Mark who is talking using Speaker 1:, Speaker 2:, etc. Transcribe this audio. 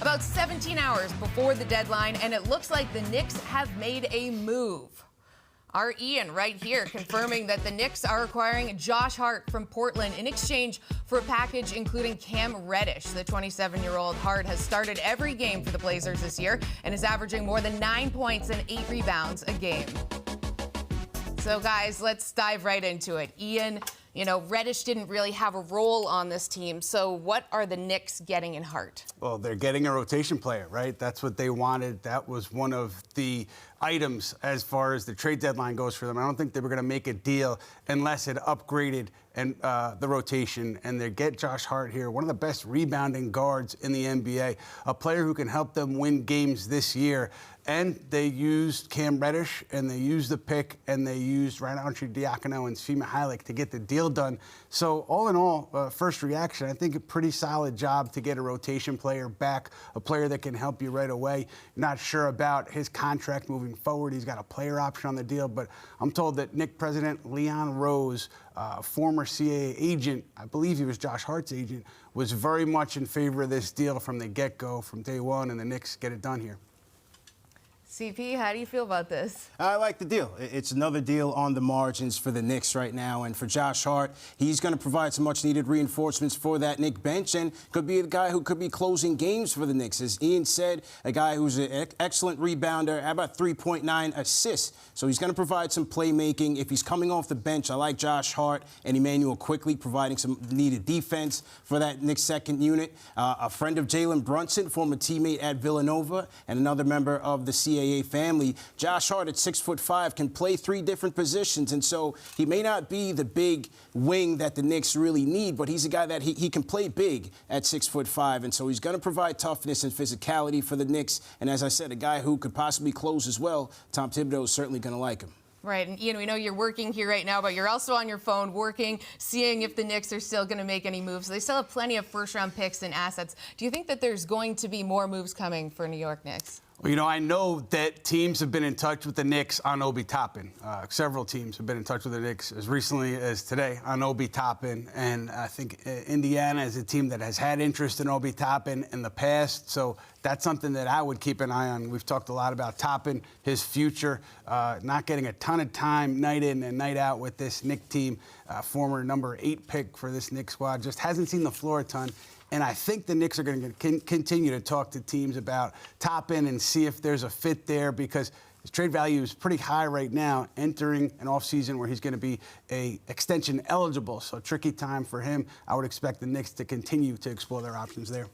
Speaker 1: About 17 hours before the deadline, and it looks like the Knicks have made a move. Our Ian right here confirming that the Knicks are acquiring Josh Hart from Portland in exchange for a package including Cam Reddish. The 27-year-old Hart has started every game for the Blazers this year and is averaging more than 9 points and 8 rebounds a game. So, guys, let's dive right into it. Ian, Reddish didn't really have a role on this team. So what are the Knicks getting in Hart? Well,
Speaker 2: they're getting a rotation player, right? That's what they wanted. That was one of the items as far as the trade deadline goes for them. I don't think they were going to make a deal unless it upgraded and the rotation. And they get Josh Hart here, one of the best rebounding guards in the NBA, a player who can help them win games this year. And they used Cam Reddish, and they used the pick, and they used Ranauchi Diacono and Svi Mihalik to get the deal done. So all in all, first reaction, I think a pretty solid job to get a rotation player back, a player that can help you right away. Not sure about his contract moving forward. He's got a player option on the deal, but I'm told that Knicks president Leon Rose, former CAA agent, I believe he was Josh Hart's agent, was very much in favor of this deal from the get-go, from day one, and the Knicks get it done here.
Speaker 1: CP, how do you feel about this?
Speaker 3: I like the deal. It's another deal on the margins for the Knicks right now. And for Josh Hart, he's going to provide some much-needed reinforcements for that Knicks bench and could be a guy who could be closing games for the Knicks. As Ian said, a guy who's an excellent rebounder, about 3.9 assists. So he's going to provide some playmaking. If he's coming off the bench, I like Josh Hart and Emmanuel quickly providing some needed defense for that Knicks second unit. A friend of Jalen Brunson, former teammate at Villanova, and another member of the CAA family. Josh Hart at 6'5" can play 3 different positions, and so he may not be the big wing that the Knicks really need, but he's a guy that he can play big at 6'5", and so he's going to provide toughness and physicality for the Knicks. And as I said, a guy who could possibly close as well. Tom Thibodeau is certainly going to like him.
Speaker 1: Right, and Ian, we know you're working here right now, but you're also on your phone working, seeing if the Knicks are still going to make any moves. They still have plenty of first-round picks and assets. Do you think that there's going to be more moves coming for New York Knicks?
Speaker 2: Well, I know that teams have been in touch with the Knicks on Obi Toppin. Several teams have been in touch with the Knicks as recently as today on Obi Toppin. And I think Indiana is a team that has had interest in Obi Toppin in the past. So that's something that I would keep an eye on. We've talked a lot about Toppin, his future, not getting a ton of time night in and night out with this Knicks team. Former number 8 pick for this Knicks squad, just hasn't seen the floor a ton. And I think the Knicks are going to continue to talk to teams about Toppin and see if there's a fit there, because his trade value is pretty high right now, entering an offseason where he's going to be a extension eligible. So tricky time for him. I would expect the Knicks to continue to explore their options there.